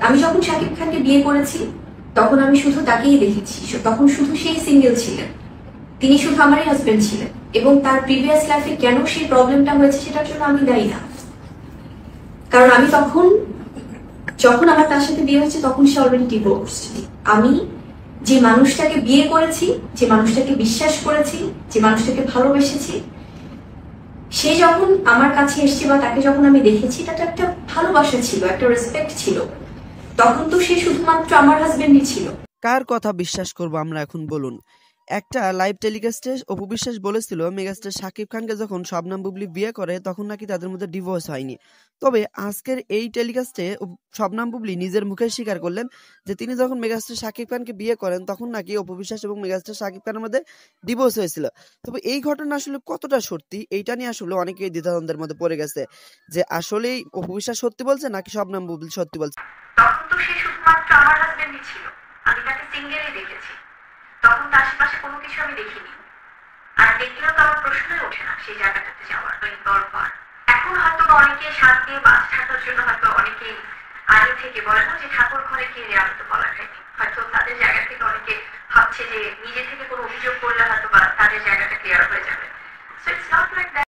আমি যখন শাকিব খানকে বিয়ে করেছি তখন আমি শুধু তাকেই দেখেছি, তখন শুধু সেই সিঙ্গেল ছিলেন, তিনি শুধু আমারই হাজবেন্ড ছিলেন, এবং তার প্রিভিয়াস লাইফে কেন সেই প্রবলেমটা হয়েছে সেটার জন্য আমি দায়ী না। কারণ আমি যখন আমার তার সাথে বিয়ে হয়েছে তখন সে অলরেডি ডিভোর্সড। আমি যে মানুষটাকে বিয়ে করেছি, যে মানুষটাকে বিশ্বাস করেছি, যে মানুষটাকে ভালোবেসেছি, সে যখন আমার কাছে এসছে বা তাকে যখন আমি দেখেছি, এটা একটা ভালোবাসা ছিল, একটা রেসপেক্ট ছিল। তখন তো সে শুধুমাত্র আমার হাজবেন্ডই ছিল। কার কথা বিশ্বাস করব আমরা এখন বলুন? একটা লাইভ টেলিকাস্টে অপু বিশ্বাস বলেছিল মেগাস্টার শাকিব খানকে যখন শবনম বুবলি বিয়ে করে তখন নাকি তাদের মধ্যে ডিভোর্স হয়নি। তবে আজকের এই টেলিকাস্টে শবনম বুবলি নিজের মুখে স্বীকার করলেন যে তিনি যখন মেগাস্টার শাকিব খানকে বিয়ে করেন তখন নাকি অপু বিশ্বাস এবং মেগাস্টার শাকিব খানের মধ্যে ডিভোর্স হয়েছিল। তবে এই ঘটনা আসলে কতটা সত্যি এইটা নিয়ে আসলে অনেকেই দ্বিধাদ্বন্দ্বের মধ্যে পড়ে গেছে যে আসলেই অপু বিশ্বাস সত্যি বলছে নাকি শবনম বুবলি সত্যি বলছে। তখন তো সে শুধুমাত্র আমার হাজবেন্ডই ছিল, আমি তাকে সিঙ্গেলই দেখেছি, তখন তার আশেপাশে কোনো কিছু আমি দেখিনি। আর দেখলেও তো আমার প্রশ্নই ওঠে না সেই জায়গাটাতে যাওয়ার পর। এখন হয়তো অনেকে শাক দিয়ে মাছ থাকার জন্য হয়তো অনেকে আগে থেকে বলে না যে ঠাকুর ঘরে কে রে, আমি তো বলা খাইনি, হয়তো তাদের জায়গা থেকে অনেকে ভাবছে যে নিজে থেকে কোনো অভিযোগ করলে হয়তো বা তাদের জায়গাটা ক্লিয়ার হয়ে যাবে। So it's not like that.